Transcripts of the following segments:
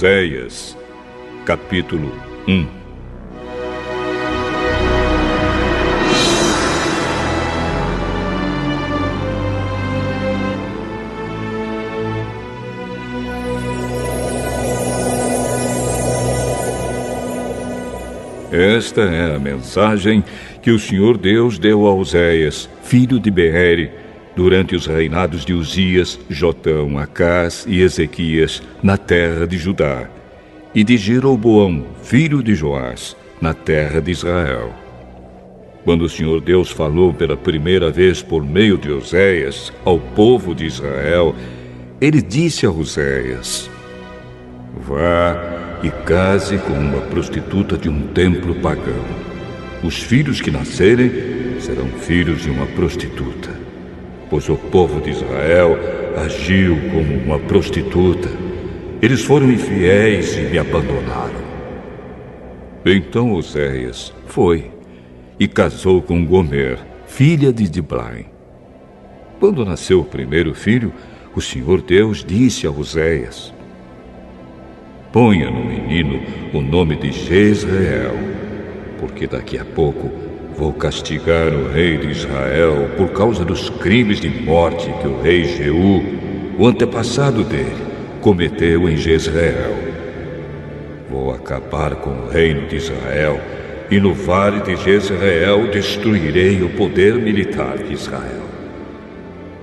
Oséias, capítulo 1. Esta é a mensagem que o Senhor Deus deu a Oséias, filho de Beere, durante os reinados de Uzias, Jotão, Acás e Ezequias, na terra de Judá, e de Jeroboão, filho de Joás, na terra de Israel. Quando o Senhor Deus falou pela primeira vez por meio de Oséias ao povo de Israel, ele disse a Oséias: Vá e case com uma prostituta de um templo pagão. Os filhos que nascerem serão filhos de uma prostituta, pois o povo de Israel agiu como uma prostituta. Eles foram infiéis e me abandonaram. Então Oséias foi e casou com Gomer, filha de Diblaim. Quando nasceu o primeiro filho, o Senhor Deus disse a Oséias: Ponha no menino o nome de Jezreel, porque daqui a pouco vou castigar o rei de Israel por causa dos crimes de morte que o rei Jeú, o antepassado dele, cometeu em Jezreel. Vou acabar com o reino de Israel e no vale de Jezreel destruirei o poder militar de Israel.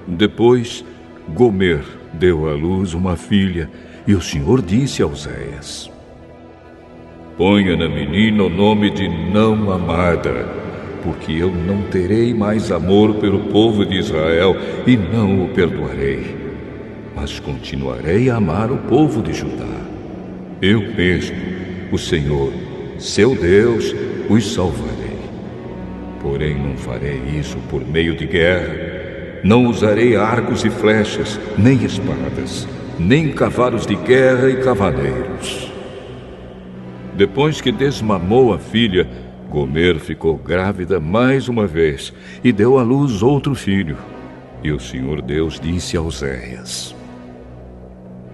Depois, Gomer deu à luz uma filha e o Senhor disse a Oséias: Ponha na menina o nome de não amada, porque eu não terei mais amor pelo povo de Israel e não o perdoarei, mas continuarei a amar o povo de Judá. Eu mesmo, o Senhor, seu Deus, os salvarei. Porém não farei isso por meio de guerra, não usarei arcos e flechas, nem espadas, nem cavalos de guerra e cavaleiros. Depois que desmamou a filha, Gomer ficou grávida mais uma vez e deu à luz outro filho. E o Senhor Deus disse a Oséias: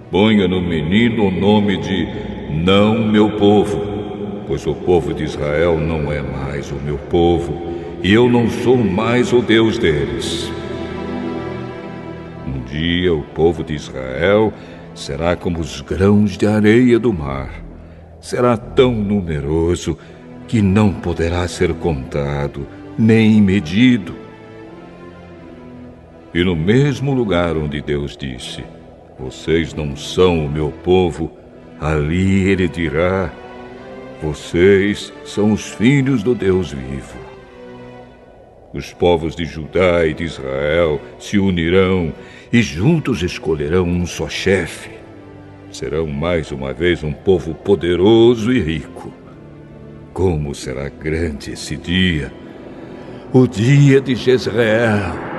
Ponha no menino o nome de não meu povo, pois o povo de Israel não é mais o meu povo, e eu não sou mais o Deus deles. Um dia o povo de Israel será como os grãos de areia do mar. Será tão numeroso que não poderá ser contado, nem medido. E no mesmo lugar onde Deus disse: Vocês não são o meu povo, ali ele dirá: Vocês são os filhos do Deus vivo. Os povos de Judá e de Israel se unirão e juntos escolherão um só chefe. Serão mais uma vez um povo poderoso e rico. Como será grande esse dia, o dia de Jezreel!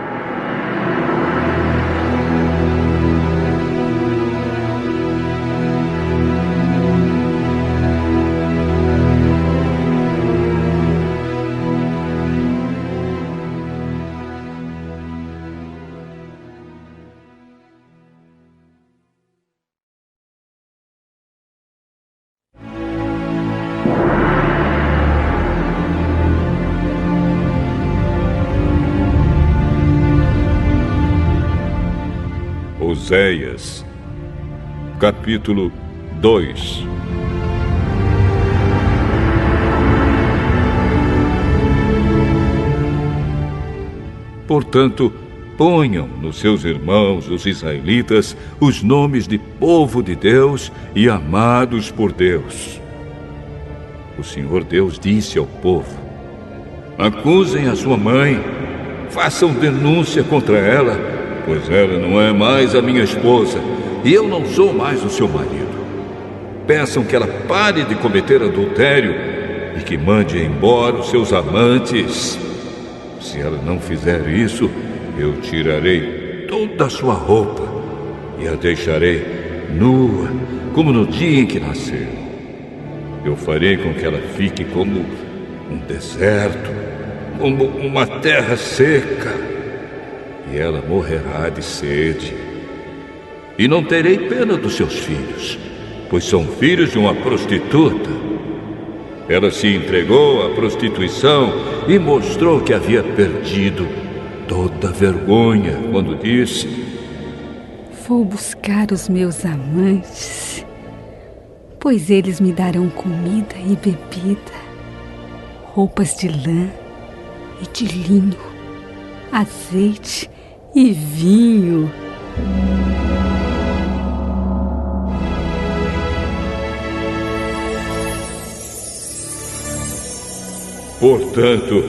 Oséias, capítulo 2. Portanto, ponham nos seus irmãos, os israelitas, os nomes de povo de Deus e amados por Deus. O Senhor Deus disse ao povo: Acusem a sua mãe, façam denúncia contra ela, pois ela não é mais a minha esposa, e eu não sou mais o seu marido. Peçam que ela pare de cometer adultério e que mande embora os seus amantes. Se ela não fizer isso, eu tirarei toda a sua roupa e a deixarei nua, como no dia em que nasceu. Eu farei com que ela fique como um deserto, como uma terra seca, e ela morrerá de sede. E não terei pena dos seus filhos, pois são filhos de uma prostituta. Ela se entregou à prostituição e mostrou que havia perdido toda a vergonha quando disse: vou buscar os meus amantes, pois eles me darão comida e bebida, roupas de lã e de linho, azeite e vinho. Portanto,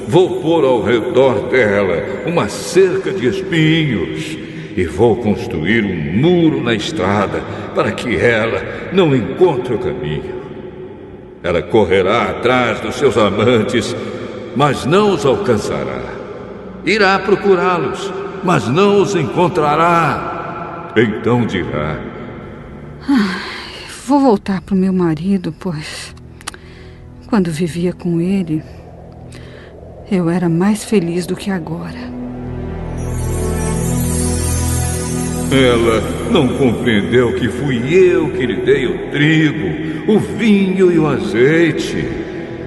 vou pôr ao redor dela uma cerca de espinhos e vou construir um muro na estrada para que ela não encontre o caminho. Ela correrá atrás dos seus amantes, mas não os alcançará. Irá procurá-los, mas não os encontrará. Então dirá: vou voltar para o meu marido, pois quando vivia com ele, eu era mais feliz do que agora. Ela não compreendeu que fui eu que lhe dei o trigo, o vinho e o azeite.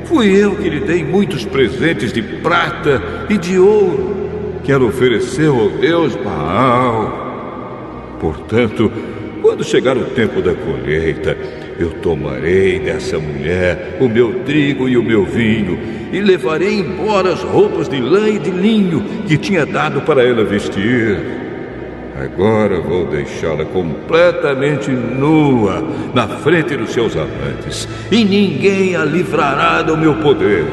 Fui eu que lhe dei muitos presentes de prata e de ouro, que ela ofereceu ao deus Baal. Portanto, quando chegar o tempo da colheita, eu tomarei dessa mulher o meu trigo e o meu vinho e levarei embora as roupas de lã e de linho que tinha dado para ela vestir. Agora vou deixá-la completamente nua na frente dos seus amantes e ninguém a livrará do meu poder.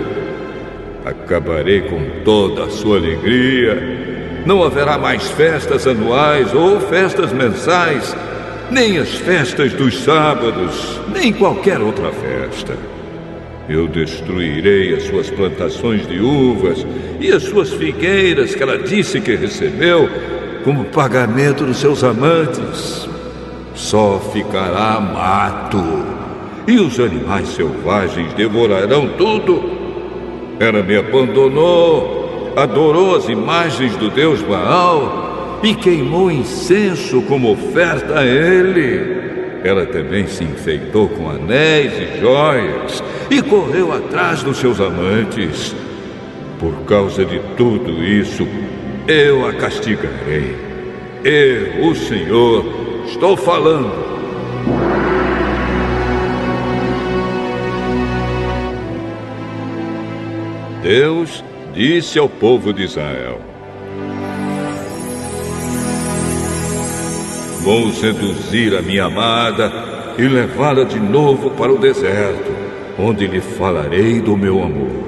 Acabarei com toda a sua alegria. Não haverá mais festas anuais ou festas mensais, nem as festas dos sábados, nem qualquer outra festa. Eu destruirei as suas plantações de uvas e as suas figueiras que ela disse que recebeu como pagamento dos seus amantes. Só ficará mato, e os animais selvagens devorarão tudo. Ela me abandonou, adorou as imagens do deus Baal e queimou incenso como oferta a ele. Ela também se enfeitou com anéis e joias e correu atrás dos seus amantes. Por causa de tudo isso, eu a castigarei. Eu, o Senhor, estou falando. Deus disse ao povo de Israel: vou seduzir a minha amada e levá-la de novo para o deserto, onde lhe falarei do meu amor.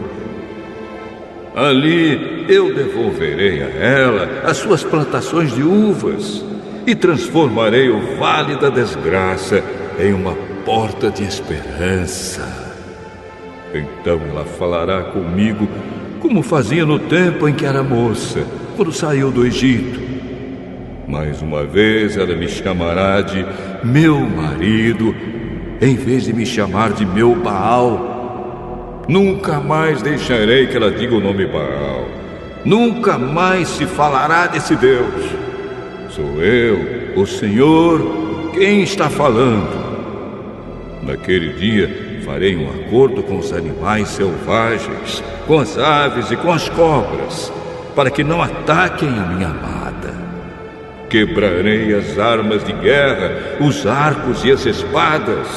Ali eu devolverei a ela as suas plantações de uvas e transformarei o vale da desgraça em uma porta de esperança. Então ela falará comigo como fazia no tempo em que era moça, quando saiu do Egito. Mais uma vez ela me chamará de meu marido, em vez de me chamar de meu Baal. Nunca mais deixarei que ela diga o nome Baal. Nunca mais se falará desse Deus. Sou eu, o Senhor, quem está falando. Naquele dia farei um acordo com os animais selvagens, com as aves e com as cobras, para que não ataquem a minha amada. Quebrarei as armas de guerra, os arcos e as espadas.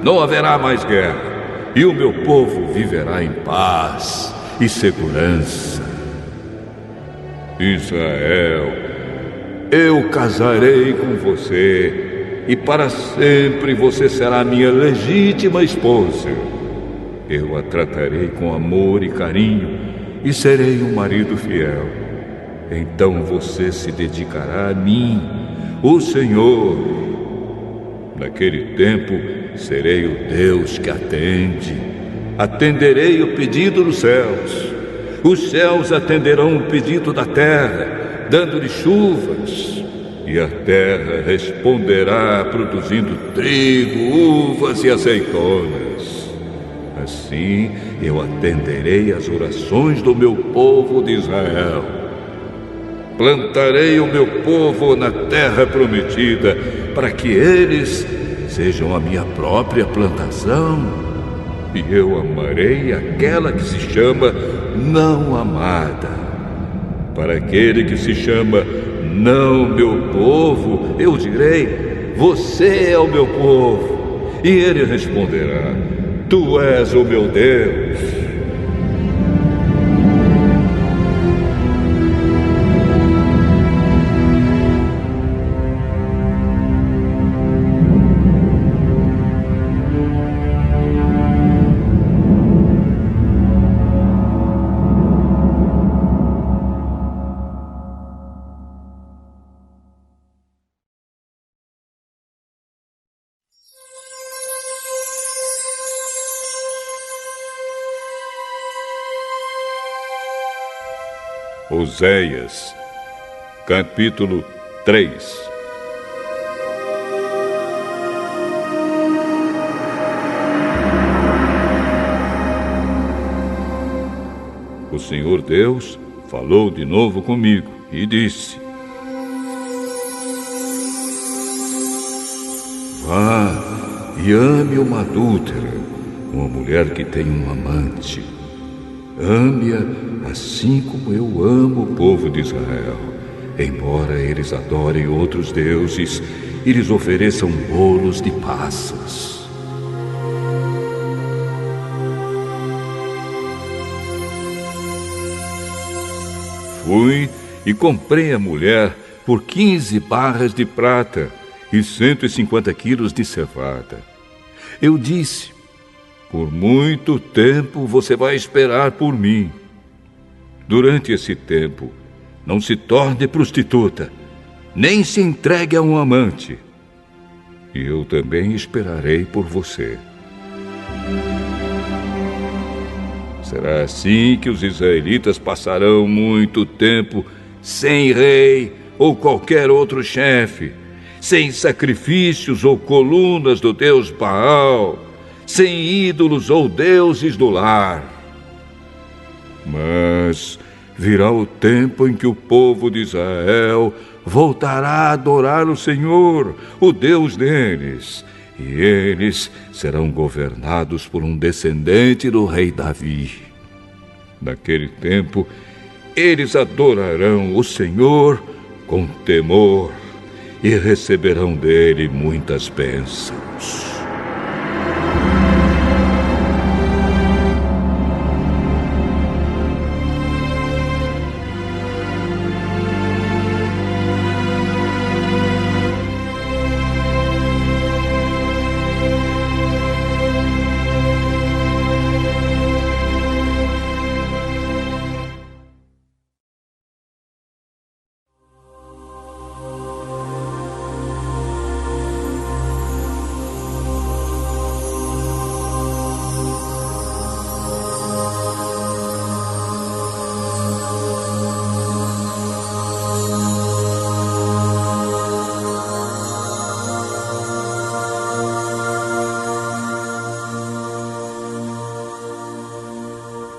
Não haverá mais guerra, e o meu povo viverá em paz e segurança. Israel, eu casarei com você, e para sempre você será minha legítima esposa. Eu a tratarei com amor e carinho, e serei um marido fiel. Então você se dedicará a mim, o Senhor. Naquele tempo, serei o Deus que atende. Atenderei o pedido dos céus. Os céus atenderão o pedido da terra, dando-lhe chuvas. E a terra responderá produzindo trigo, uvas e azeitonas. Assim eu atenderei às orações do meu povo de Israel. Plantarei o meu povo na terra prometida, para que eles sejam a minha própria plantação. E eu amarei aquela que se chama não amada. Para aquele que se chama não meu povo, eu direi: você é o meu povo. E ele responderá: tu és o meu Deus. Oséias, capítulo 3. O Senhor Deus falou de novo comigo e disse: vá e ame uma adúltera, uma mulher que tem um amante. Ame-a assim como eu amo o povo de Israel, embora eles adorem outros deuses e lhes ofereçam bolos de passas. Fui e comprei a mulher por 15 barras de prata e 150 quilos de cevada. Eu disse: por muito tempo você vai esperar por mim. Durante esse tempo, não se torne prostituta, nem se entregue a um amante. E eu também esperarei por você. Será assim que os israelitas passarão muito tempo sem rei ou qualquer outro chefe, sem sacrifícios ou colunas do deus Baal, sem ídolos ou deuses do lar. Mas virá o tempo em que o povo de Israel voltará a adorar o Senhor, o Deus deles, e eles serão governados por um descendente do rei Davi. Naquele tempo, eles adorarão o Senhor com temor e receberão dele muitas bênçãos.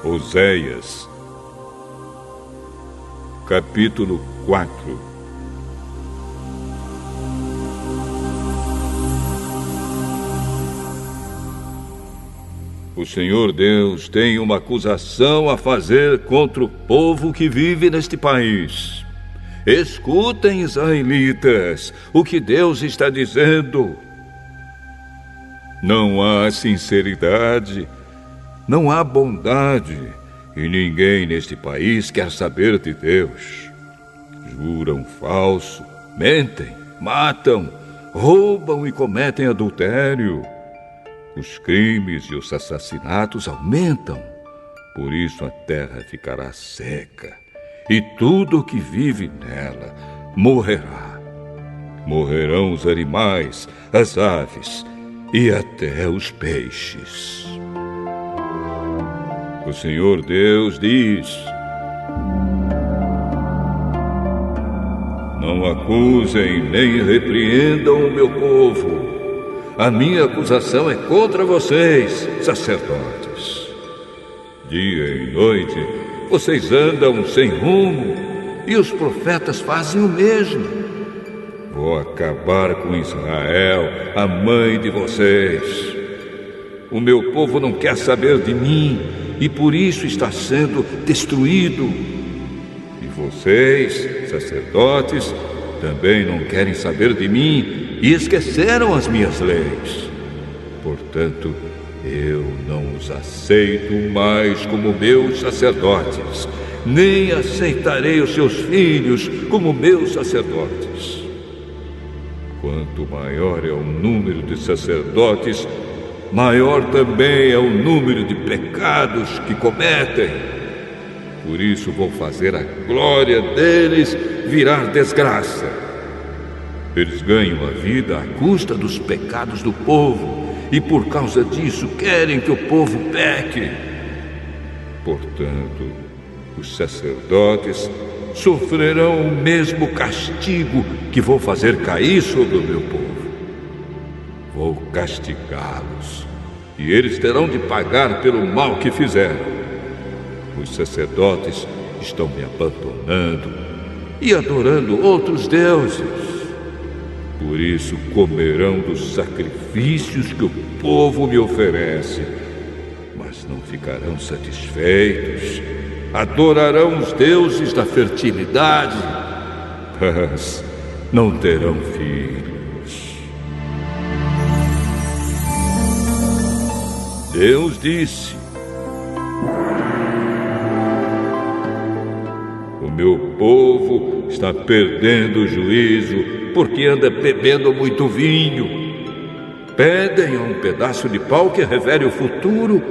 Oséias, capítulo 4. O Senhor Deus tem uma acusação a fazer contra o povo que vive neste país. Escutem, israelitas, o que Deus está dizendo. Não há sinceridade, não há bondade, e ninguém neste país quer saber de Deus. Juram falso, mentem, matam, roubam e cometem adultério. Os crimes e os assassinatos aumentam, por isso a terra ficará seca, e tudo o que vive nela morrerá. Morrerão os animais, as aves e até os peixes. O Senhor Deus diz: não acusem nem repreendam o meu povo. A minha acusação é contra vocês, sacerdotes. Dia e noite vocês andam sem rumo, e os profetas fazem o mesmo. Vou acabar com Israel, a mãe de vocês. O meu povo não quer saber de mim e por isso está sendo destruído. E vocês, sacerdotes, também não querem saber de mim e esqueceram as minhas leis. Portanto, eu não os aceito mais como meus sacerdotes, nem aceitarei os seus filhos como meus sacerdotes. Quanto maior é o número de sacerdotes, maior também é o número de pecados que cometem. Por isso vou fazer a glória deles virar desgraça. Eles ganham a vida à custa dos pecados do povo, e por causa disso querem que o povo peque. Portanto, os sacerdotes sofrerão o mesmo castigo que vou fazer cair sobre o meu povo. Vou castigá-los, e eles terão de pagar pelo mal que fizeram. Os sacerdotes estão me abandonando e adorando outros deuses. Por isso comerão dos sacrifícios que o povo me oferece, mas não ficarão satisfeitos. Adorarão os deuses da fertilidade, mas não terão filhos. Deus disse: o meu povo está perdendo o juízo porque anda bebendo muito vinho. Pedem a um pedaço de pau que revele o futuro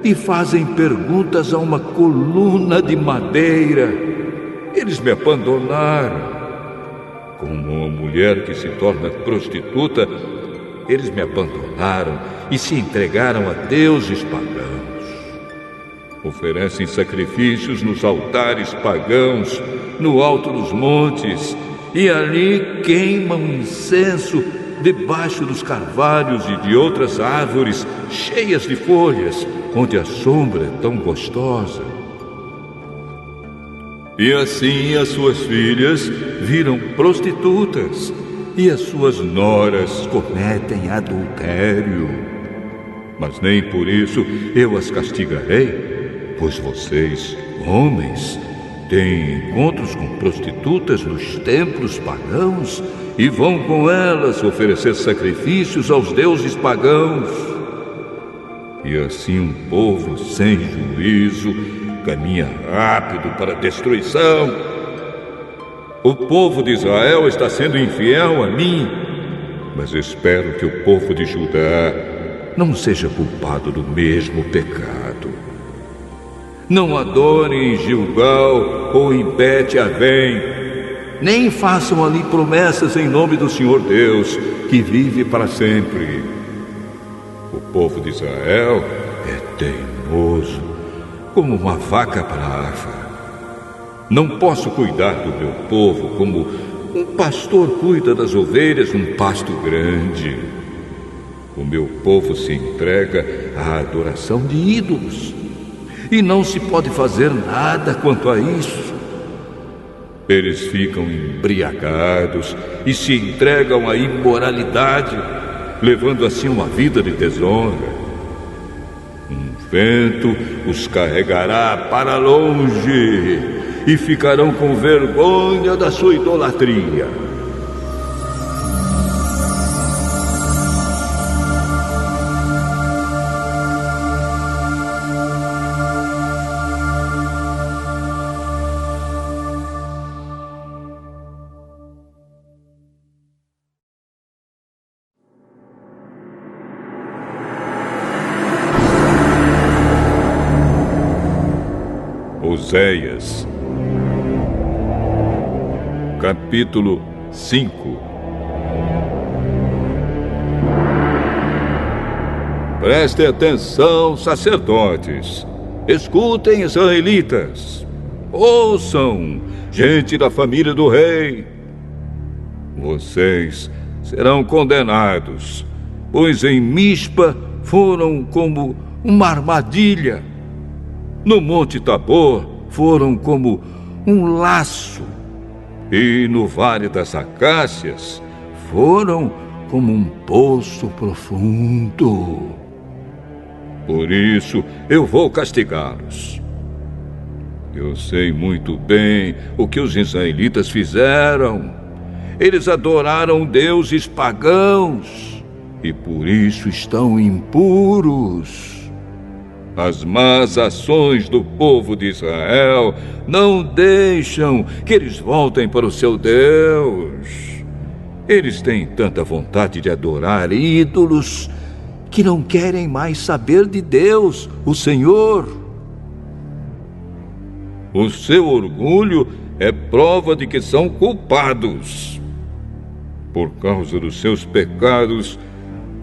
e fazem perguntas a uma coluna de madeira. Eles me abandonaram. Como uma mulher que se torna prostituta, eles me abandonaram e se entregaram a deuses pagãos. Oferecem sacrifícios nos altares pagãos, no alto dos montes, e ali queimam incenso debaixo dos carvalhos e de outras árvores cheias de folhas, onde a sombra é tão gostosa. E assim as suas filhas viram prostitutas, e as suas noras cometem adultério. Mas nem por isso eu as castigarei, pois vocês, homens, têm encontros com prostitutas nos templos pagãos e vão com elas oferecer sacrifícios aos deuses pagãos. E assim um povo sem juízo caminha rápido para a destruição. O povo de Israel está sendo infiel a mim, mas espero que o povo de Judá não seja culpado do mesmo pecado. Não adorem em Gilgal ou em Bet-Avém, nem façam ali promessas em nome do Senhor Deus, que vive para sempre. O povo de Israel é teimoso, como uma vaca brava. Não posso cuidar do meu povo como um pastor cuida das ovelhas num pasto grande. O meu povo se entrega à adoração de ídolos, e não se pode fazer nada quanto a isso. Eles ficam embriagados e se entregam à imoralidade, levando assim uma vida de desonra. Um vento os carregará para longe e ficarão com vergonha da sua idolatria. Oséias, capítulo 5. Prestem atenção, sacerdotes. Escutem, israelitas. Ouçam, gente da família do rei. Vocês serão condenados, pois em Mispa foram como uma armadilha. No Monte Tabor foram como um laço, e no Vale das Acácias foram como um poço profundo. Por isso eu vou castigá-los. Eu sei muito bem o que os israelitas fizeram. Eles adoraram deuses pagãos e por isso estão impuros. As más ações do povo de Israel não deixam que eles voltem para o seu Deus. Eles têm tanta vontade de adorar ídolos que não querem mais saber de Deus, o Senhor. O seu orgulho é prova de que são culpados. Por causa dos seus pecados,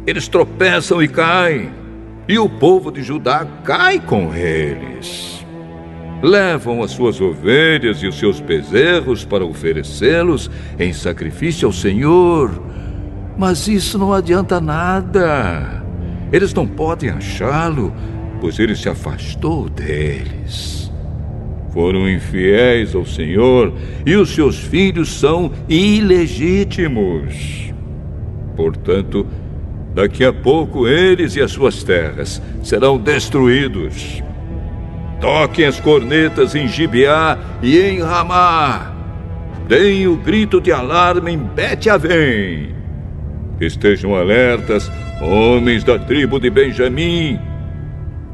eles tropeçam e caem. E o povo de Judá cai com eles. Levam as suas ovelhas e os seus bezerros para oferecê-los em sacrifício ao Senhor. Mas isso não adianta nada. Eles não podem achá-lo, pois ele se afastou deles. Foram infiéis ao Senhor e os seus filhos são ilegítimos. Portanto, daqui a pouco eles e as suas terras serão destruídos. Toquem as cornetas em Gibeá e em Ramá. Deem o grito de alarme em Bet-Avém. Estejam alertas, homens da tribo de Benjamim.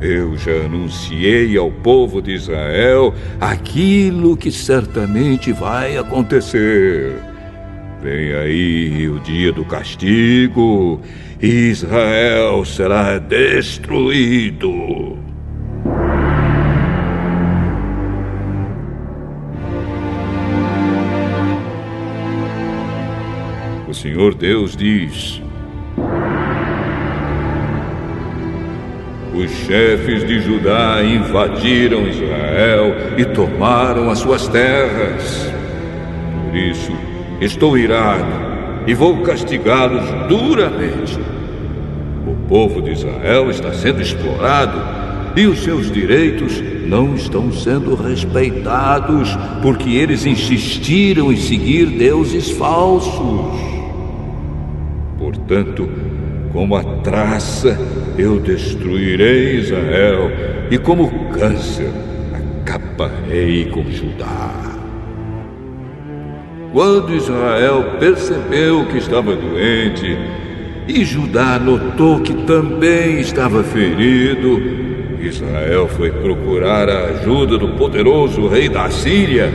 Eu já anunciei ao povo de Israel aquilo que certamente vai acontecer. Vem aí o dia do castigo, e Israel será destruído. O Senhor Deus diz: os chefes de Judá invadiram Israel e tomaram as suas terras. Por isso, estou irado e vou castigá-los duramente. O povo de Israel está sendo explorado e os seus direitos não estão sendo respeitados porque eles insistiram em seguir deuses falsos. Portanto, como a traça, eu destruirei Israel e como câncer, acabarei com Judá. Quando Israel percebeu que estava doente e Judá notou que também estava ferido, Israel foi procurar a ajuda do poderoso rei da Síria.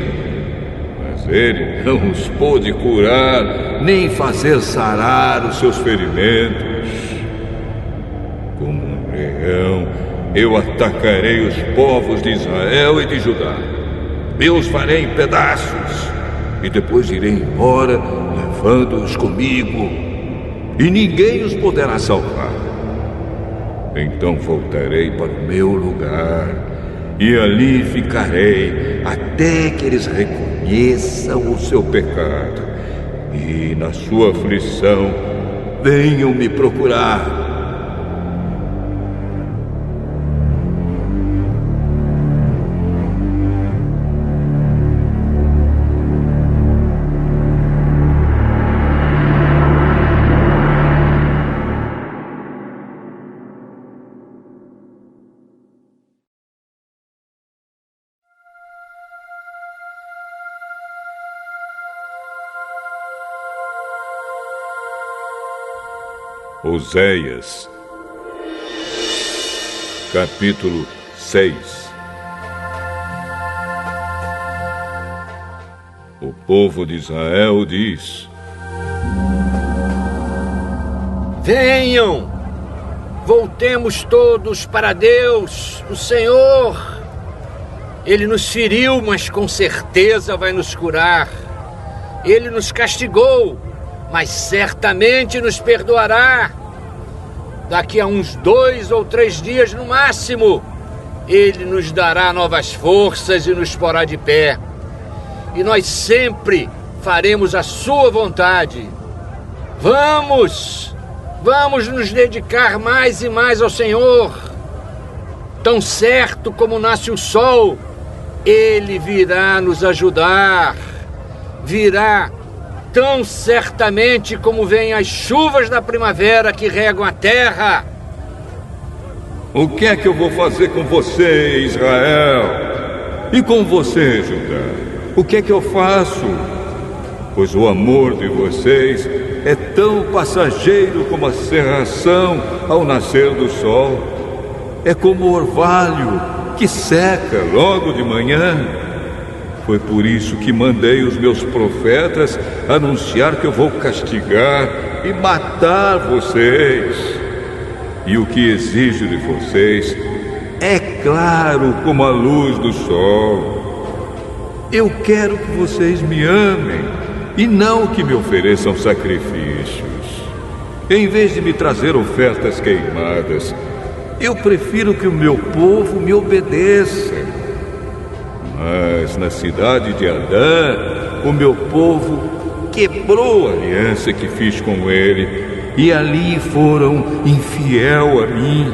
Mas ele não os pôde curar, nem fazer sarar os seus ferimentos. Como um leão, eu atacarei os povos de Israel e de Judá. Eu os farei em pedaços e depois irei embora, levando-os comigo, e ninguém os poderá salvar. Então voltarei para o meu lugar e ali ficarei até que eles reconheçam o seu pecado e, na sua aflição, venham me procurar. Oséias, capítulo 6. O povo de Israel diz: venham, voltemos todos para Deus, o Senhor. Ele nos feriu, mas com certeza vai nos curar. Ele nos castigou, mas certamente nos perdoará. Daqui a uns 2 ou 3 dias no máximo, Ele nos dará novas forças e nos porá de pé. E nós sempre faremos a sua vontade. Vamos nos dedicar mais e mais ao Senhor. Tão certo como nasce o sol, Ele virá nos ajudar. Virá tão certamente como vêm as chuvas da primavera que regam a terra. O que é que eu vou fazer com você, Israel? E com você, Judá? O que é que eu faço? Pois o amor de vocês é tão passageiro como a cerração ao nascer do sol. É como o orvalho que seca logo de manhã. Foi por isso que mandei os meus profetas anunciar que eu vou castigar e matar vocês. E o que exijo de vocês é claro como a luz do sol. Eu quero que vocês me amem e não que me ofereçam sacrifícios. Em vez de me trazer ofertas queimadas, eu prefiro que o meu povo me obedeça. Mas na cidade de Adã, o meu povo quebrou a aliança que fiz com ele, e ali foram infiel a mim.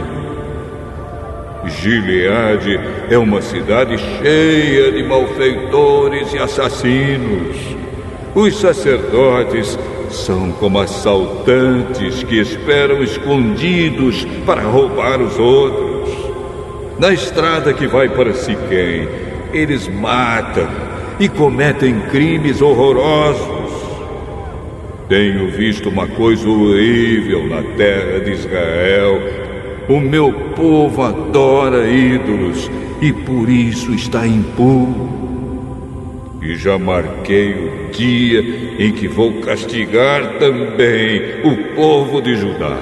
Gileade é uma cidade cheia de malfeitores e assassinos. Os sacerdotes são como assaltantes que esperam escondidos para roubar os outros. Na estrada que vai para Siquém, eles matam e cometem crimes horrorosos. Tenho visto uma coisa horrível na terra de Israel. O meu povo adora ídolos e por isso está impuro. E já marquei o dia em que vou castigar também o povo de Judá.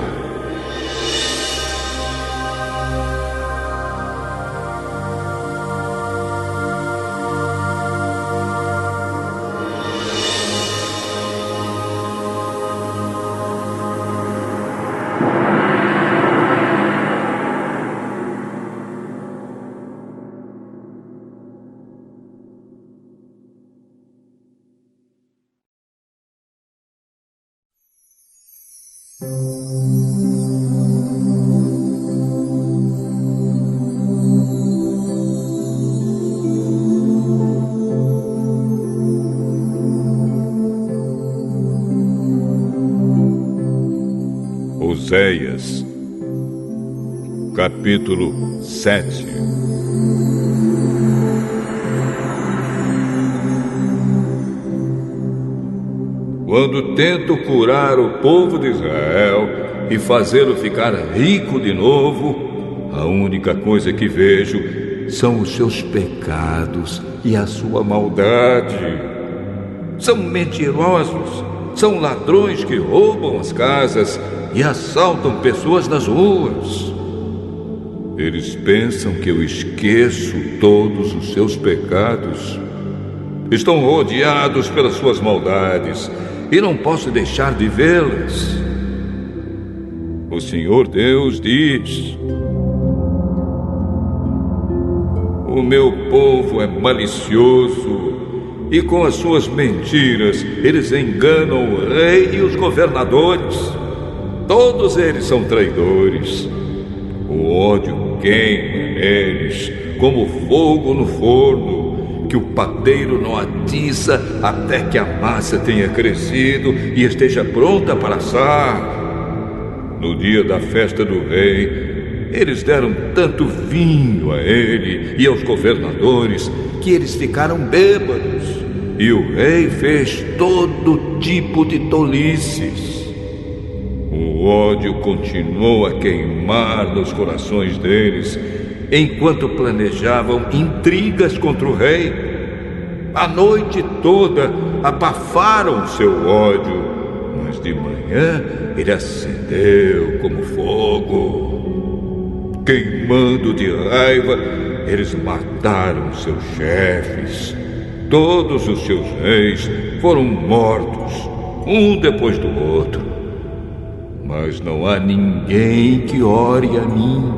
Oséias, capítulo 7. Quando tento curar o povo de Israel e fazê-lo ficar rico de novo, a única coisa que vejo são os seus pecados e a sua maldade. São mentirosos, são ladrões que roubam as casas e assaltam pessoas nas ruas. Eles pensam que eu esqueço todos os seus pecados. Estão rodeados pelas suas maldades e não posso deixar de vê-las. O Senhor Deus diz: o meu povo é malicioso e com as suas mentiras eles enganam o rei e os governadores. Todos eles são traidores. O ódio queima neles como fogo no forno, que o padeiro não atiça até que a massa tenha crescido e esteja pronta para assar. No dia da festa do rei, eles deram tanto vinho a ele e aos governadores que eles ficaram bêbados. E o rei fez todo tipo de tolices. O ódio continuou a queimar nos corações deles, enquanto planejavam intrigas contra o rei. A noite toda abafaram seu ódio, mas de manhã ele acendeu como fogo. Queimando de raiva, eles mataram seus chefes. Todos os seus reis foram mortos, um depois do outro. Mas não há ninguém que ore a mim.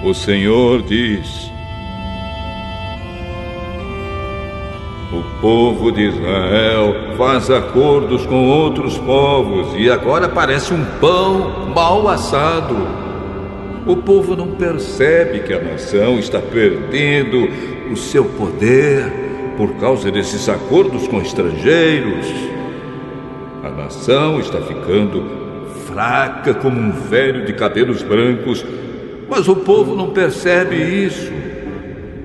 O Senhor diz: o povo de Israel faz acordos com outros povos e agora parece um pão mal assado. O povo não percebe que a nação está perdendo o seu poder por causa desses acordos com estrangeiros. A nação está ficando fraca como um velho de cabelos brancos, mas o povo não percebe isso.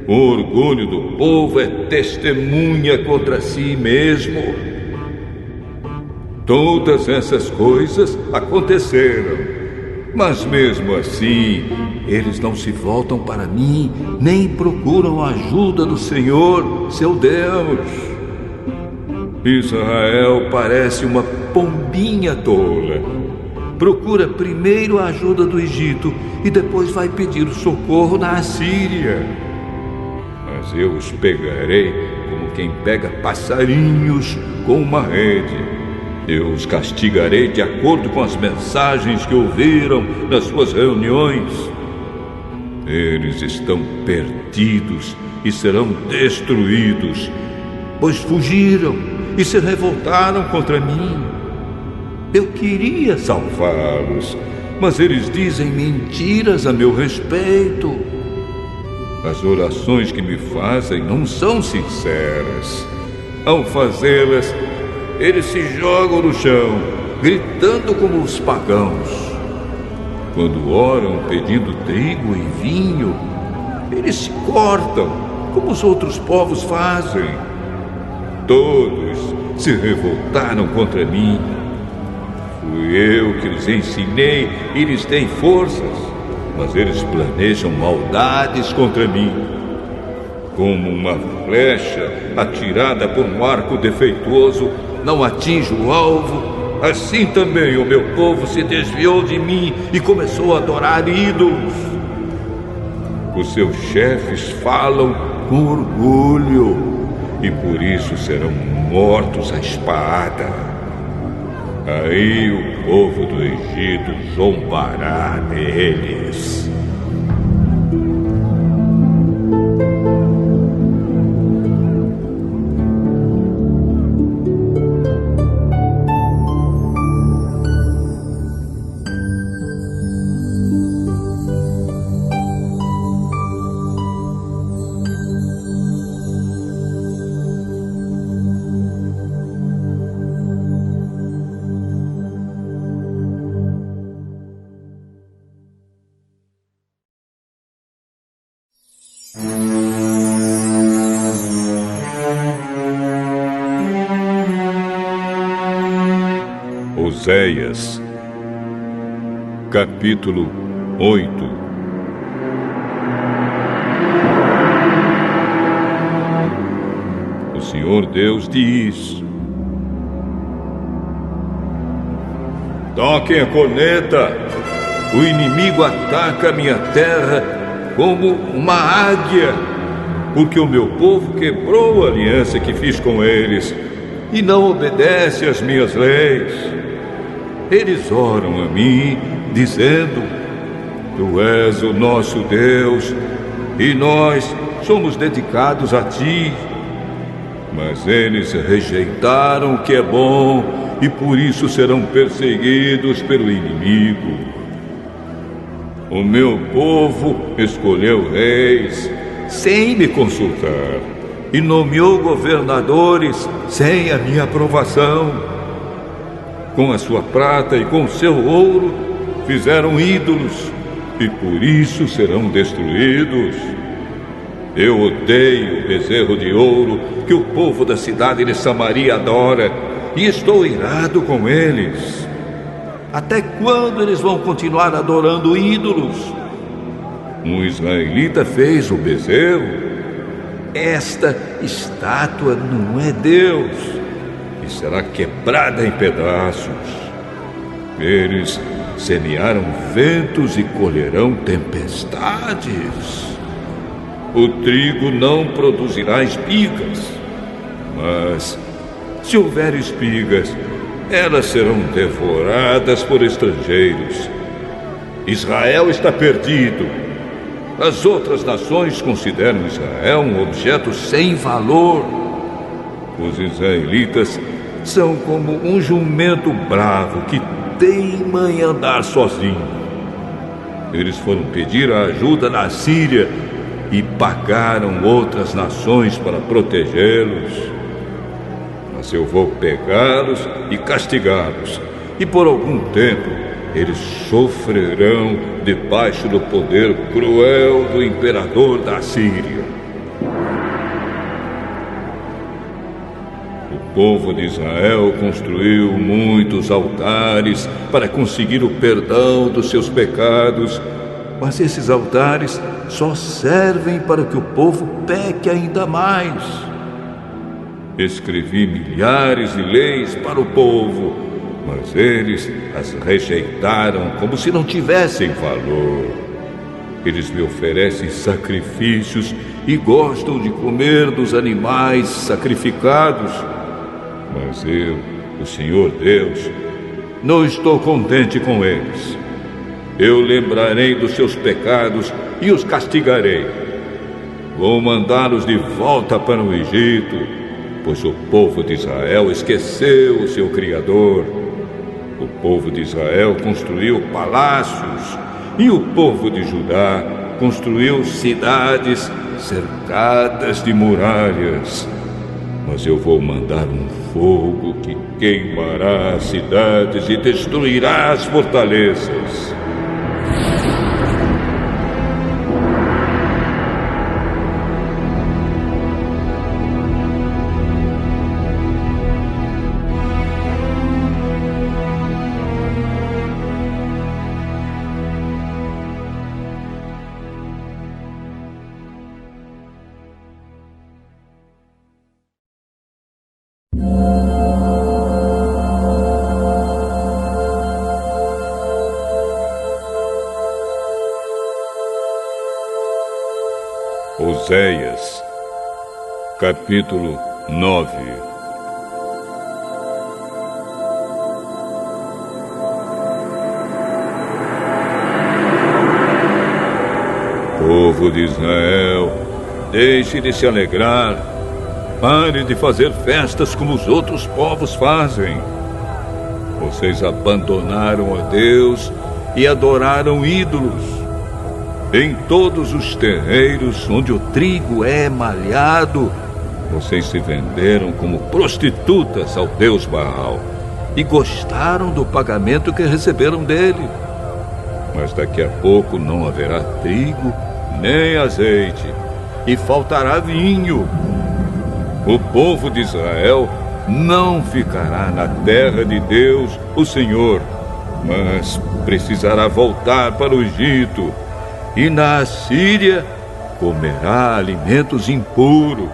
O orgulho do povo é testemunha contra si mesmo. Todas essas coisas aconteceram, mas mesmo assim, eles não se voltam para mim, nem procuram a ajuda do Senhor, seu Deus. Israel parece uma pombinha tola. Procura primeiro a ajuda do Egito e depois vai pedir socorro na Assíria. Mas eu os pegarei como quem pega passarinhos com uma rede. Eu os castigarei de acordo com as mensagens que ouviram nas suas reuniões. Eles estão perdidos e serão destruídos, pois fugiram e se revoltaram contra mim. Eu queria salvá-los, mas eles dizem mentiras a meu respeito. As orações que me fazem não são sinceras. Ao fazê-las, eles se jogam no chão, gritando como os pagãos. Quando oram pedindo trigo e vinho, eles se cortam, como os outros povos fazem. Todos se revoltaram contra mim. Fui eu que lhes ensinei e lhes dei forças, mas eles planejam maldades contra mim. Como uma flecha atirada por um arco defeituoso não atinge o alvo, assim também o meu povo se desviou de mim e começou a adorar ídolos. Os seus chefes falam com orgulho e por isso serão mortos à espada. Aí o povo do Egito zombará deles. Oséias, capítulo 8. O Senhor Deus diz: toquem a corneta, o inimigo ataca a minha terra como uma águia, porque o meu povo quebrou a aliança que fiz com eles e não obedece às minhas leis. Eles oram a mim, dizendo: Tu és o nosso Deus, e nós somos dedicados a Ti. Mas eles rejeitaram o que é bom, e por isso serão perseguidos pelo inimigo. O meu povo escolheu reis sem me consultar, e nomeou governadores sem a minha aprovação. Com a sua prata e com o seu ouro fizeram ídolos, e por isso serão destruídos. Eu odeio o bezerro de ouro que o povo da cidade de Samaria adora, e estou irado com eles. Até quando eles vão continuar adorando ídolos? Um israelita fez o bezerro. Esta estátua não é Deus, e será quebrada em pedaços. Eles semearam ventos e colherão tempestades. O trigo não produzirá espigas, mas se houver espigas, elas serão devoradas por estrangeiros. Israel está perdido. As outras nações consideram Israel um objeto sem valor. Os israelitas são como um jumento bravo que teima em andar sozinho. Eles foram pedir a ajuda na Síria e pagaram outras nações para protegê-los. Mas eu vou pegá-los e castigá-los, e por algum tempo eles sofrerão debaixo do poder cruel do imperador da Síria. O povo de Israel construiu muitos altares para conseguir o perdão dos seus pecados, mas esses altares só servem para que o povo peque ainda mais. Escrevi milhares de leis para o povo, mas eles as rejeitaram como se não tivessem valor. Eles me oferecem sacrifícios e gostam de comer dos animais sacrificados. Mas eu, o Senhor Deus, não estou contente com eles. Eu lembrarei dos seus pecados e os castigarei. Vou mandá-los de volta para o Egito, pois o povo de Israel esqueceu o seu Criador. O povo de Israel construiu palácios e o povo de Judá construiu cidades cercadas de muralhas. Mas eu vou mandar um fogo que queimará as cidades e destruirá as fortalezas. Oséias, capítulo 9. Povo de Israel, deixe de se alegrar. Pare de fazer festas como os outros povos fazem. Vocês abandonaram a Deus e adoraram ídolos. Em todos os terreiros onde o trigo é malhado, vocês se venderam como prostitutas ao Deus Baal e gostaram do pagamento que receberam dele. Mas daqui a pouco não haverá trigo nem azeite e faltará vinho. O povo de Israel não ficará na terra de Deus, o Senhor, mas precisará voltar para o Egito. E na Assíria comerá alimentos impuros.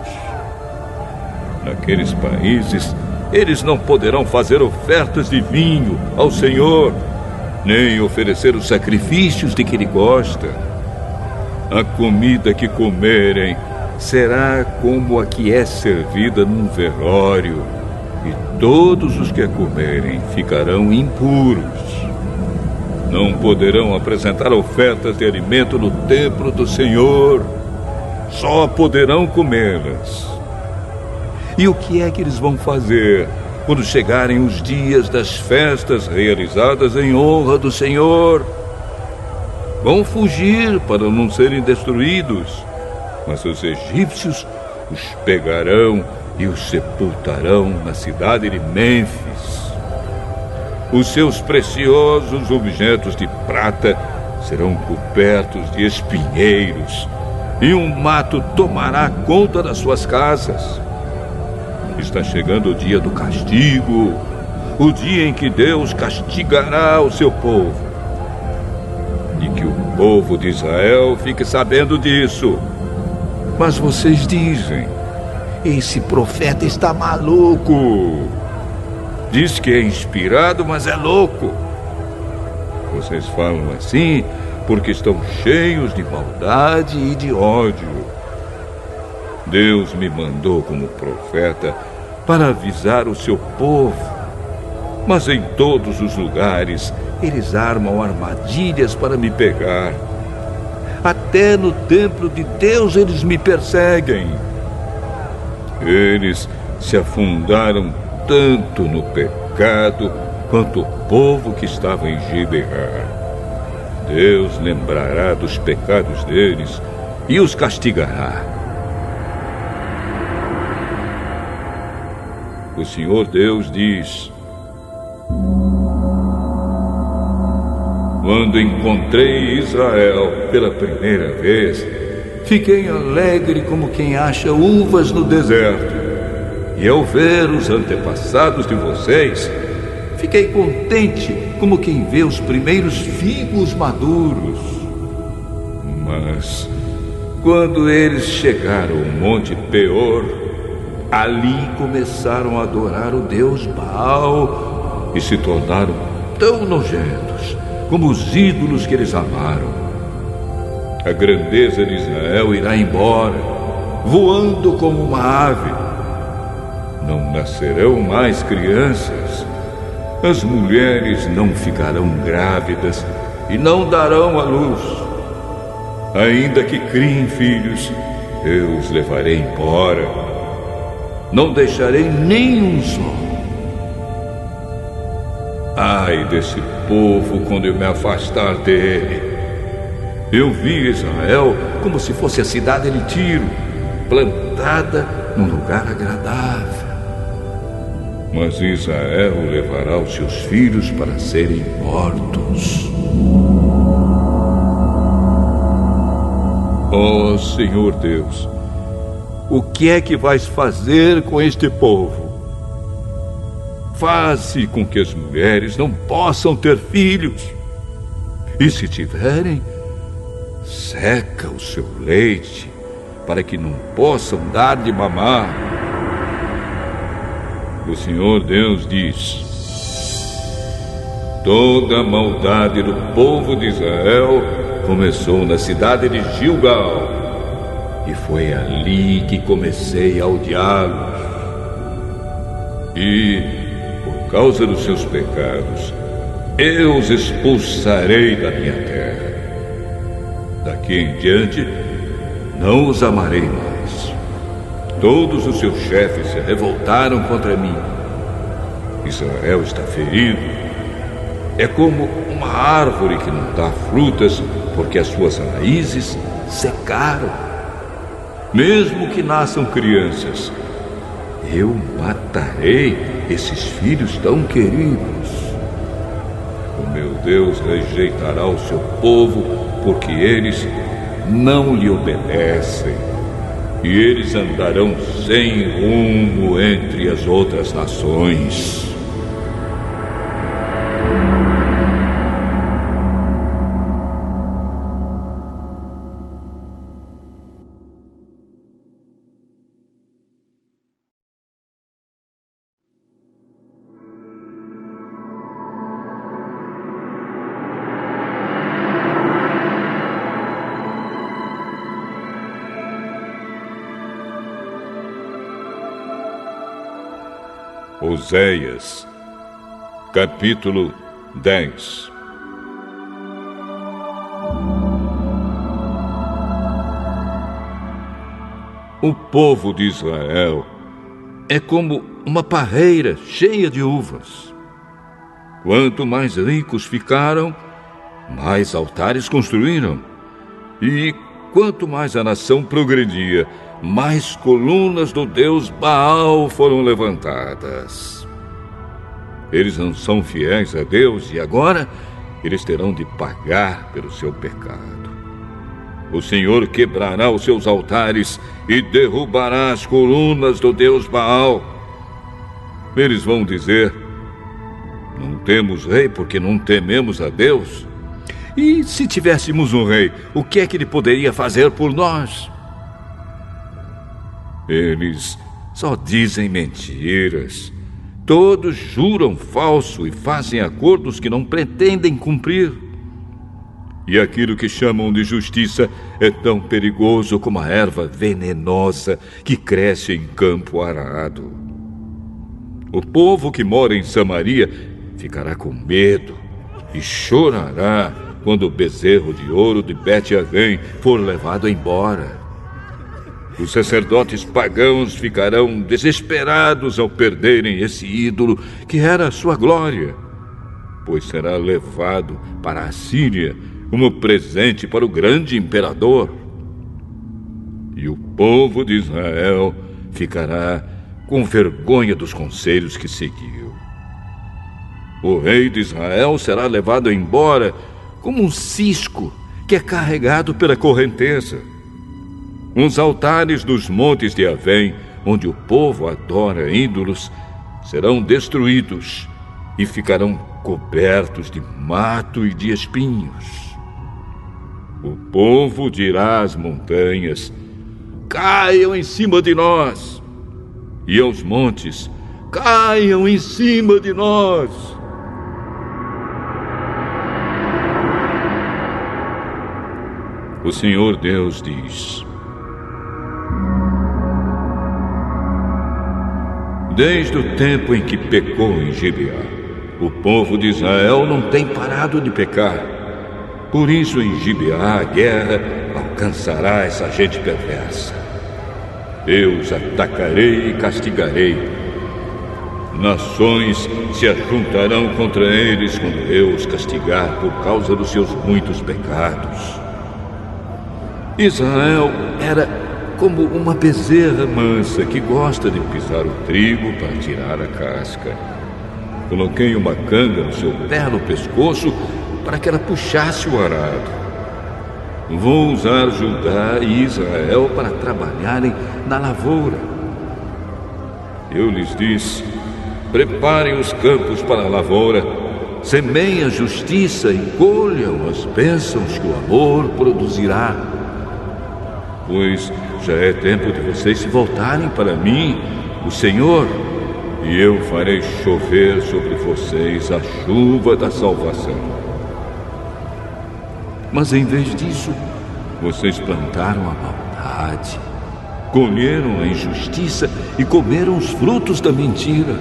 Naqueles países, eles não poderão fazer ofertas de vinho ao Senhor, nem oferecer os sacrifícios de que Ele gosta. A comida que comerem será como a que é servida num velório, e todos os que a comerem ficarão impuros. Não poderão apresentar ofertas de alimento no templo do Senhor. Só poderão comê-las. E o que é que eles vão fazer quando chegarem os dias das festas realizadas em honra do Senhor? Vão fugir para não serem destruídos, mas os egípcios os pegarão e os sepultarão na cidade de Mênfis. Os seus preciosos objetos de prata serão cobertos de espinheiros, e um mato tomará conta das suas casas. Está chegando o dia do castigo, o dia em que Deus castigará o seu povo. E que o povo de Israel fique sabendo disso. Mas vocês dizem: esse profeta está maluco. Diz que é inspirado, mas é louco. Vocês falam assim porque estão cheios de maldade e de ódio. Deus me mandou como profeta para avisar o seu povo. Mas em todos os lugares eles armam armadilhas para me pegar. Até no templo de Deus eles me perseguem. Eles se afundaram tanto no pecado quanto o povo que estava em Gibeá. Deus lembrará dos pecados deles e os castigará. O Senhor Deus diz: quando encontrei Israel pela primeira vez, fiquei alegre como quem acha uvas no deserto. E ao ver os antepassados de vocês, fiquei contente como quem vê os primeiros figos maduros. Mas quando eles chegaram ao Monte Peor, ali começaram a adorar o deus Baal e se tornaram tão nojentos como os ídolos que eles amaram. A grandeza de Israel irá embora, voando como uma ave. Não nascerão mais crianças. As mulheres não ficarão grávidas e não darão à luz. Ainda que criem filhos, eu os levarei embora. Não deixarei nenhum só. Ai desse povo quando eu me afastar dele. Eu vi Israel como se fosse a cidade de Tiro, plantada num lugar agradável. Mas Israel levará os seus filhos para serem mortos. Ó Senhor Deus, o que é que vais fazer com este povo? Faze com que as mulheres não possam ter filhos. E se tiverem, seca o seu leite, para que não possam dar de mamar. O Senhor Deus diz: toda a maldade do povo de Israel começou na cidade de Gilgal, e foi ali que comecei a odiá-los. E, por causa dos seus pecados, eu os expulsarei da minha terra. Daqui em diante, não os amarei mais. Todos os seus chefes se revoltaram contra mim. Israel está ferido. É como uma árvore que não dá frutas porque as suas raízes secaram. Mesmo que nasçam crianças, eu matarei esses filhos tão queridos. O meu Deus rejeitará o seu povo porque eles não lhe obedecem. E eles andarão sem rumo entre as outras nações. Oséias, capítulo 10. O povo de Israel é como uma parreira cheia de uvas. Quanto mais ricos ficaram, mais altares construíram. E quanto mais a nação progredia, mais colunas do deus Baal foram levantadas. Eles não são fiéis a Deus e agora eles terão de pagar pelo seu pecado. O Senhor quebrará os seus altares e derrubará as colunas do deus Baal. Eles vão dizer: não temos rei porque não tememos a Deus. E se tivéssemos um rei, o que é que ele poderia fazer por nós? Eles só dizem mentiras. Todos juram falso e fazem acordos que não pretendem cumprir. E aquilo que chamam de justiça é tão perigoso como a erva venenosa que cresce em campo arado. O povo que mora em Samaria ficará com medo e chorará quando o bezerro de ouro de Bet-Avém for levado embora. Os sacerdotes pagãos ficarão desesperados ao perderem esse ídolo que era a sua glória, pois será levado para a Síria como presente para o grande imperador. E o povo de Israel ficará com vergonha dos conselhos que seguiu. O rei de Israel será levado embora como um cisco que é carregado pela correnteza. Os altares dos montes de Avém, onde o povo adora ídolos, serão destruídos e ficarão cobertos de mato e de espinhos. O povo dirá às montanhas: caiam em cima de nós, e aos montes: caiam em cima de nós. O Senhor Deus diz: desde o tempo em que pecou em Gibeá, o povo de Israel não tem parado de pecar. Por isso, em Gibeá, a guerra alcançará essa gente perversa. Eu os atacarei e castigarei. Nações se ajuntarão contra eles quando eu os castigar por causa dos seus muitos pecados. Israel era como uma bezerra mansa que gosta de pisar o trigo para tirar a casca. Coloquei uma canga no seu belo pescoço para que ela puxasse o arado. Vou usar Judá e Israel para trabalharem na lavoura. Eu lhes disse: preparem os campos para a lavoura, semeiem a justiça e colham as bênçãos que o amor produzirá. Pois já é tempo de vocês se voltarem para mim, o Senhor, e eu farei chover sobre vocês a chuva da salvação. Mas em vez disso, vocês plantaram a maldade, colheram a injustiça e comeram os frutos da mentira.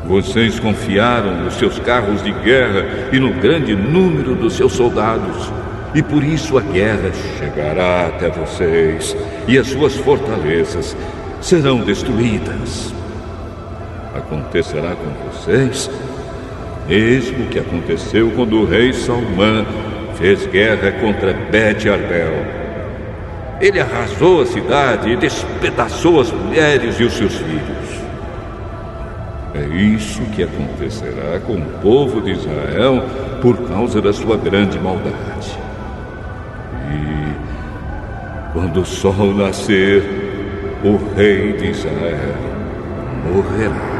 Vocês confiaram nos seus carros de guerra e no grande número dos seus soldados. E por isso a guerra chegará até vocês, e as suas fortalezas serão destruídas. Acontecerá com vocês mesmo o que aconteceu quando o rei Salmã fez guerra contra Bet-Arbel. Ele arrasou a cidade e despedaçou as mulheres e os seus filhos. É isso que acontecerá com o povo de Israel por causa da sua grande maldade. E quando o sol nascer, o rei de Israel morrerá.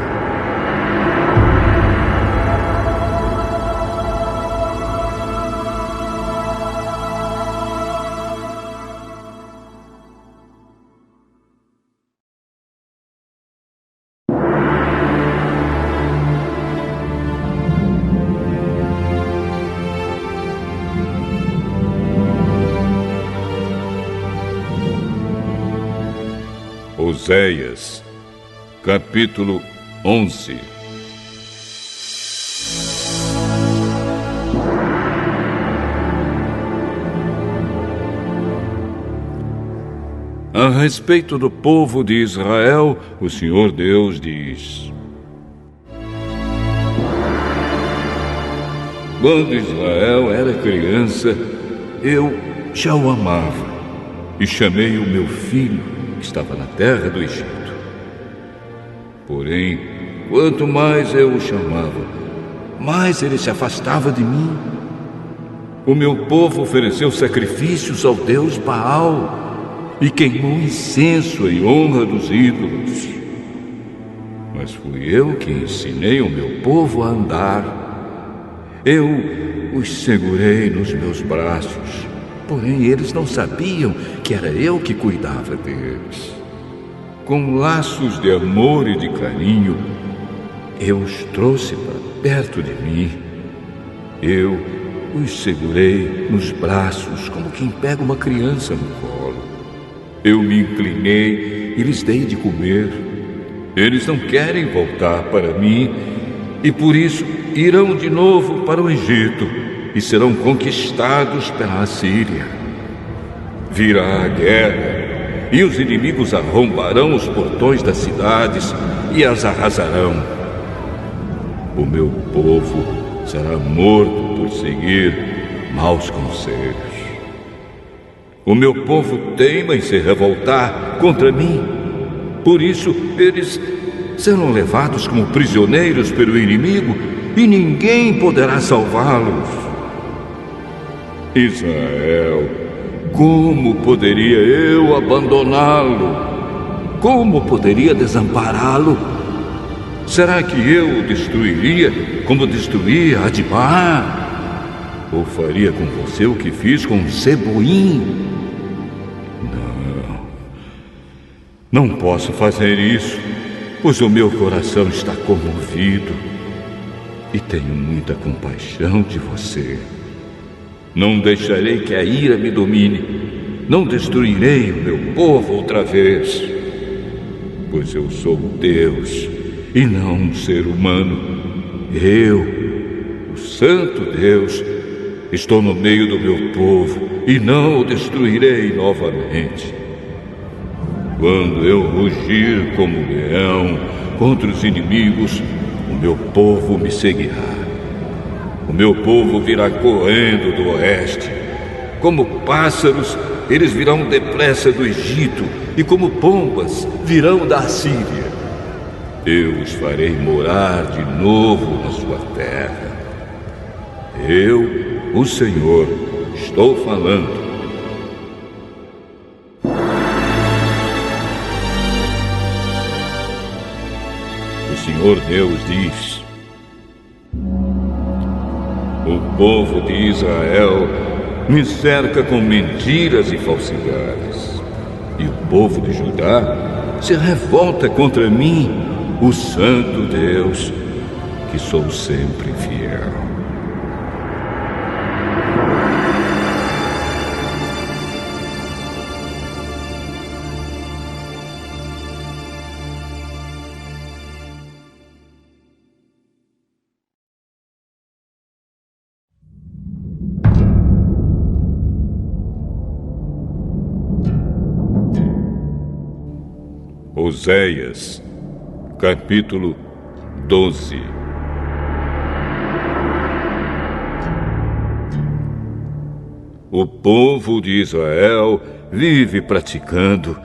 Oséias, capítulo 11. A respeito do povo de Israel, o Senhor Deus diz: quando Israel era criança, eu já o amava e chamei o meu filho que estava na terra do Egito. Porém, quanto mais eu o chamava, mais ele se afastava de mim. O meu povo ofereceu sacrifícios ao Deus Baal e queimou incenso em honra dos ídolos. Mas fui eu que ensinei o meu povo a andar. Eu os segurei nos meus braços. Porém, eles não sabiam que era eu que cuidava deles. Com laços de amor e de carinho, eu os trouxe para perto de mim. Eu os segurei nos braços como quem pega uma criança no colo. Eu me inclinei e lhes dei de comer. Eles não querem voltar para mim e por isso irão de novo para o Egito e serão conquistados pela Assíria. Virá a guerra, e os inimigos arrombarão os portões das cidades e as arrasarão. O meu povo será morto por seguir maus conselhos. O meu povo teima em se revoltar contra mim. Por isso, eles serão levados como prisioneiros pelo inimigo e ninguém poderá salvá-los. Israel, como poderia eu abandoná-lo? Como poderia desampará-lo? Será que eu o destruiria como destruí Admá? Ou faria com você o que fiz com Zeboim? Não posso fazer isso, pois o meu coração está comovido e tenho muita compaixão de você. Não deixarei que a ira me domine, não destruirei o meu povo outra vez, pois eu sou Deus e não um ser humano. Eu, o Santo Deus, estou no meio do meu povo e não o destruirei novamente. Quando eu rugir como leão contra os inimigos, o meu povo me seguirá. O meu povo virá correndo do oeste. Como pássaros, eles virão depressa do Egito, e como pombas, virão da Assíria. Eu os farei morar de novo na sua terra. Eu, o Senhor, estou falando. O Senhor Deus diz: o povo de Israel me cerca com mentiras e falsidades, e o povo de Judá se revolta contra mim, o Santo Deus, que sou sempre fiel. Oséias, capítulo 12. O povo de Israel vive praticando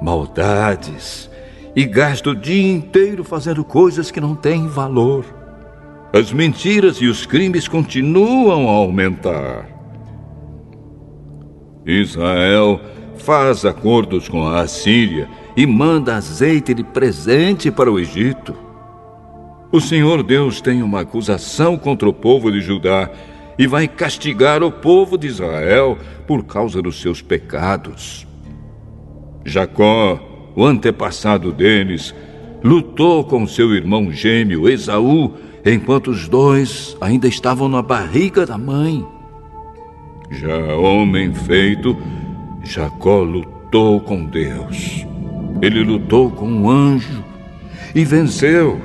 maldades e gasta o dia inteiro fazendo coisas que não têm valor. As mentiras e os crimes continuam a aumentar. Israel faz acordos com a Assíria e manda azeite de presente para o Egito. O Senhor Deus tem uma acusação contra o povo de Judá e vai castigar o povo de Israel por causa dos seus pecados. Jacó, o antepassado deles, lutou com seu irmão gêmeo Esaú enquanto os dois ainda estavam na barriga da mãe. Já homem feito, Jacó lutou com Deus. Ele lutou com um anjo e venceu.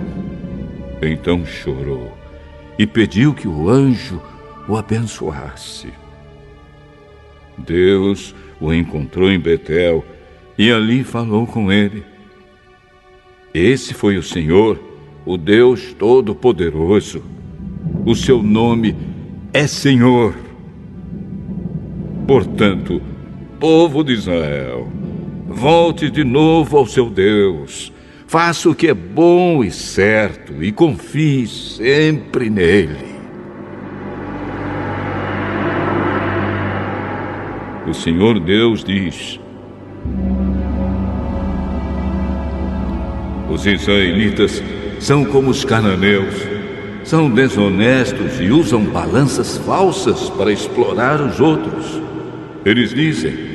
Então chorou e pediu que o anjo o abençoasse. Deus o encontrou em Betel e ali falou com ele. Esse foi o Senhor, o Deus Todo-Poderoso. O seu nome é Senhor. Portanto, povo de Israel, volte de novo ao seu Deus. Faça o que é bom e certo e confie sempre nele. O Senhor Deus diz: os israelitas são como os cananeus. São desonestos e usam balanças falsas para explorar os outros. Eles dizem: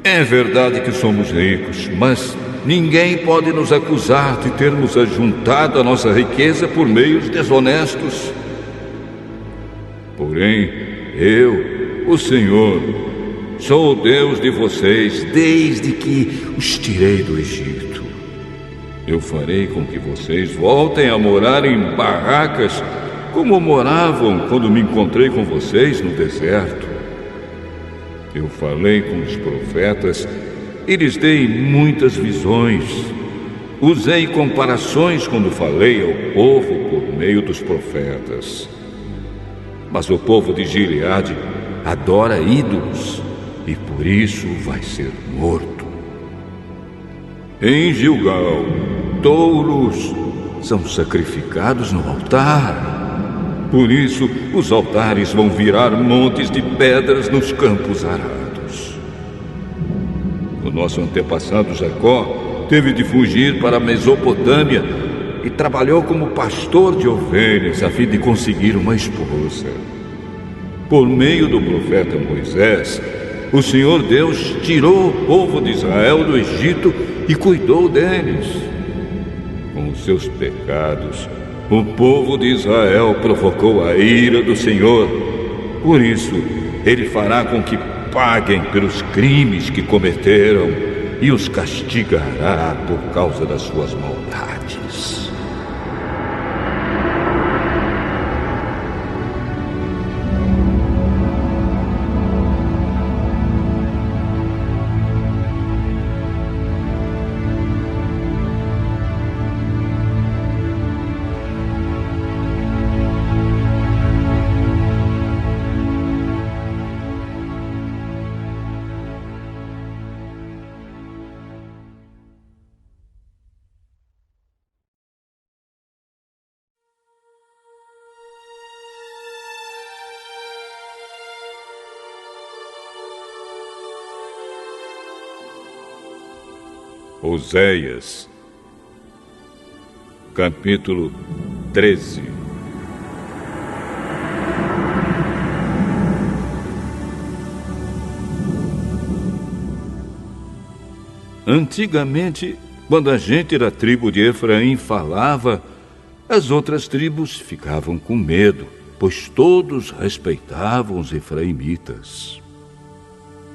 é verdade que somos ricos, mas ninguém pode nos acusar de termos ajuntado a nossa riqueza por meios desonestos. Porém, eu, o Senhor, sou o Deus de vocês desde que os tirei do Egito. Eu farei com que vocês voltem a morar em barracas como moravam quando me encontrei com vocês no deserto. Eu falei com os profetas e lhes dei muitas visões. Usei comparações quando falei ao povo por meio dos profetas. Mas o povo de Gileade adora ídolos e por isso vai ser morto. Em Gilgal, touros são sacrificados no altar. Por isso, os altares vão virar montes de pedras nos campos arados. O nosso antepassado Jacó teve de fugir para a Mesopotâmia e trabalhou como pastor de ovelhas a fim de conseguir uma esposa. Por meio do profeta Moisés, o Senhor Deus tirou o povo de Israel do Egito e cuidou deles. Com os seus pecados, o povo de Israel provocou a ira do Senhor. Por isso, ele fará com que paguem pelos crimes que cometeram e os castigará por causa das suas maldades. Oséias, capítulo 13. Antigamente, quando a gente da tribo de Efraim falava, as outras tribos ficavam com medo, pois todos respeitavam os efraimitas.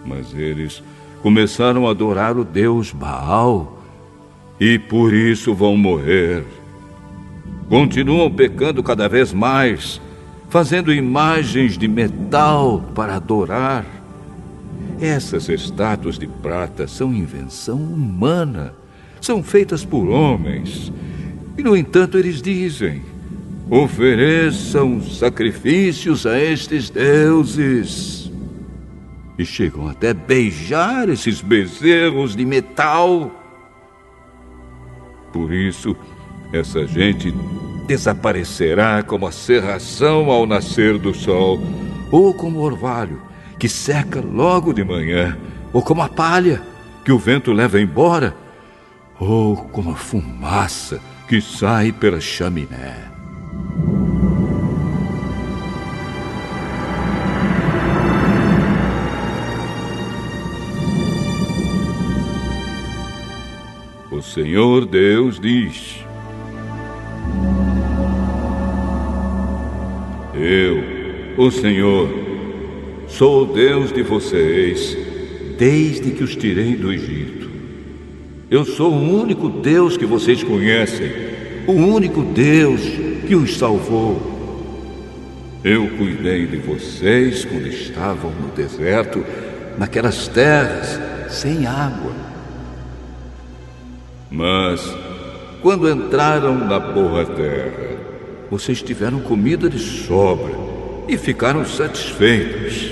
Mas eles começaram a adorar o deus Baal e por isso vão morrer. Continuam pecando cada vez mais, fazendo imagens de metal para adorar. Essas estátuas de prata são invenção humana, são feitas por homens. E, no entanto, eles dizem: ofereçam sacrifícios a estes deuses. E chegam até beijar esses bezerros de metal. Por isso, essa gente desaparecerá como a cerração ao nascer do sol, ou como o orvalho, que seca logo de manhã, ou como a palha, que o vento leva embora, ou como a fumaça que sai pela chaminé. O Senhor Deus diz: eu, o Senhor, sou o Deus de vocês, desde que os tirei do Egito. Eu sou o único Deus que vocês conhecem, o único Deus que os salvou. Eu cuidei de vocês quando estavam no deserto, naquelas terras sem água. Mas, quando entraram na boa terra, vocês tiveram comida de sobra e ficaram satisfeitos.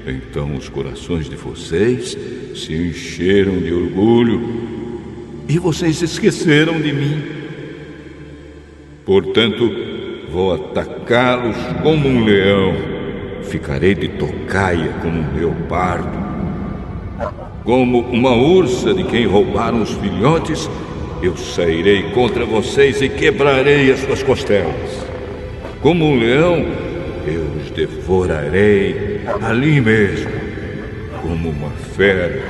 Então os corações de vocês se encheram de orgulho e vocês esqueceram de mim. Portanto, vou atacá-los como um leão, ficarei de tocaia como um leopardo. Como uma ursa de quem roubaram os filhotes, eu sairei contra vocês e quebrarei as suas costelas. Como um leão, eu os devorarei ali mesmo. Como uma fera,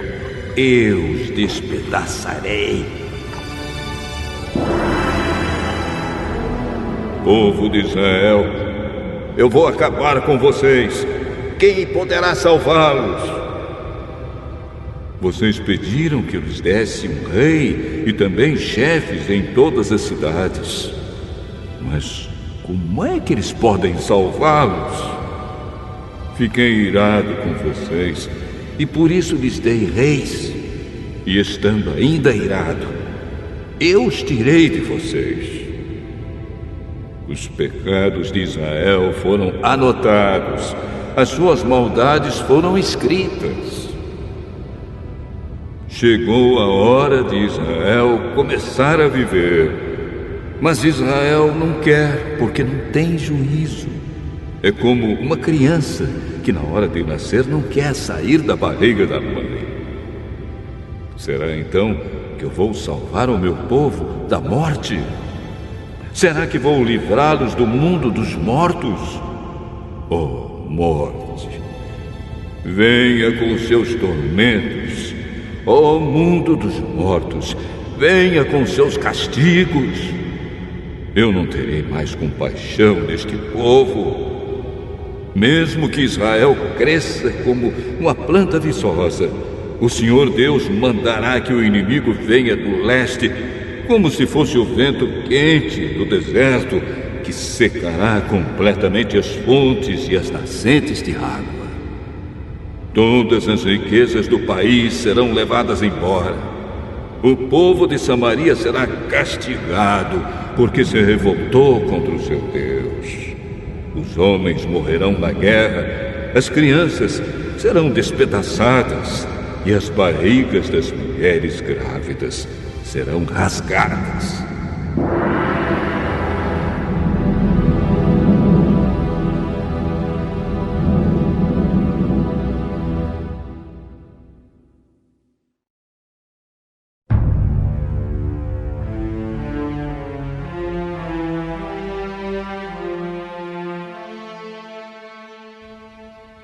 eu os despedaçarei. Povo de Israel, eu vou acabar com vocês. Quem poderá salvá-los? Vocês pediram que eu lhes desse um rei e também chefes em todas as cidades. Mas como é que eles podem salvá-los? Fiquei irado com vocês e por isso lhes dei reis. E estando ainda irado, eu os tirei de vocês. Os pecados de Israel foram anotados, as suas maldades foram escritas. Chegou a hora de Israel começar a viver, mas Israel não quer, porque não tem juízo. É como uma criança que na hora de nascer não quer sair da barriga da mãe. Será então que eu vou salvar o meu povo da morte? Será que vou livrá-los do mundo dos mortos? Oh, morte, venha com seus tormentos. Oh, mundo dos mortos, venha com seus castigos. Eu não terei mais compaixão deste povo. Mesmo que Israel cresça como uma planta viçosa, o Senhor Deus mandará que o inimigo venha do leste, como se fosse o vento quente do deserto, que secará completamente as fontes e as nascentes de água. Todas as riquezas do país serão levadas embora. O povo de Samaria será castigado, porque se revoltou contra o seu Deus. Os homens morrerão na guerra, as crianças serão despedaçadas, e as barrigas das mulheres grávidas serão rasgadas.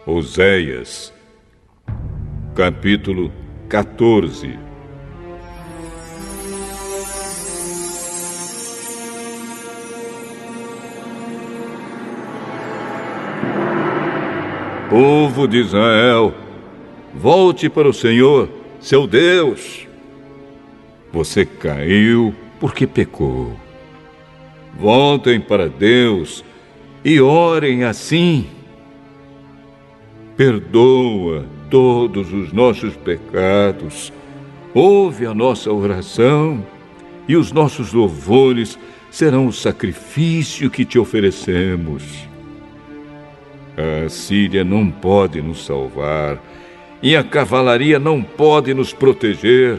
Oséias, capítulo 14. Povo de Israel, volte para o Senhor, seu Deus. Você caiu porque pecou. Voltem para Deus e orem assim. Perdoa todos os nossos pecados, ouve a nossa oração, e os nossos louvores serão o sacrifício que te oferecemos. A Síria não pode nos salvar, e a cavalaria não pode nos proteger.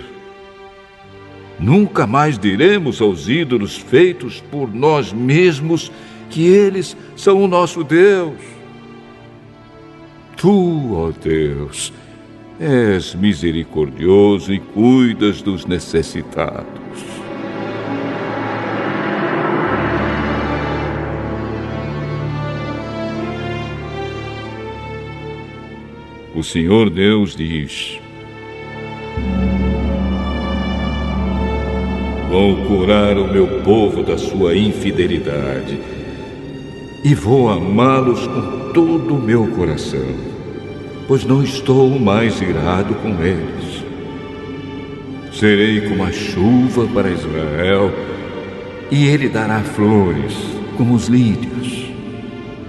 Nunca mais diremos aos ídolos feitos por nós mesmos que eles são o nosso Deus. Tu, ó Deus, és misericordioso e cuidas dos necessitados. O Senhor Deus diz: vou curar o meu povo da sua infidelidade e vou amá-los com todo o meu coração, pois não estou mais irado com eles. Serei como a chuva para Israel, e ele dará flores como os lírios.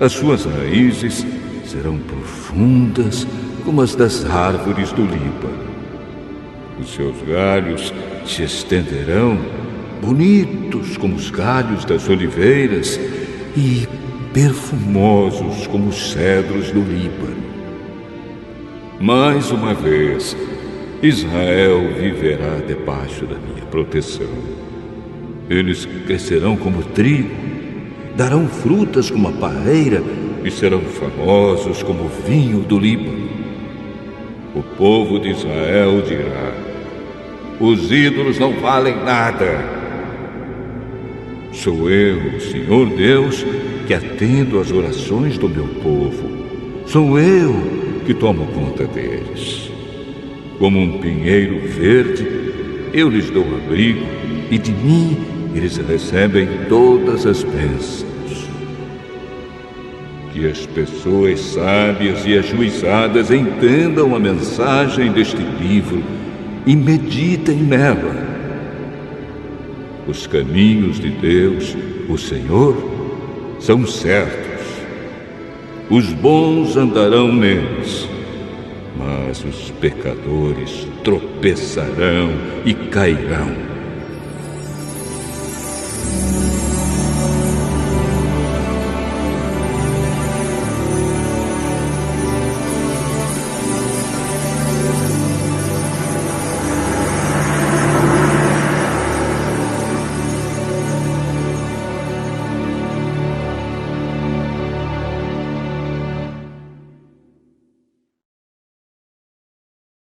As suas raízes serão profundas como as das árvores do Líbano. Os seus galhos se estenderão, bonitos como os galhos das oliveiras e perfumosos como os cedros do Líbano. Mais uma vez, Israel viverá debaixo da minha proteção. Eles crescerão como trigo, darão frutas como a parreira e serão famosos como o vinho do Líbano. O povo de Israel dirá: os ídolos não valem nada. Sou eu, Senhor Deus, que atendo às orações do meu povo. Sou eu que tomo conta deles. Como um pinheiro verde, eu lhes dou abrigo, e de mim eles recebem todas as bênçãos. Que as pessoas sábias e ajuizadas entendam a mensagem deste livro e meditem nela. Os caminhos de Deus, o Senhor, são certos. Os bons andarão neles, mas os pecadores tropeçarão e cairão.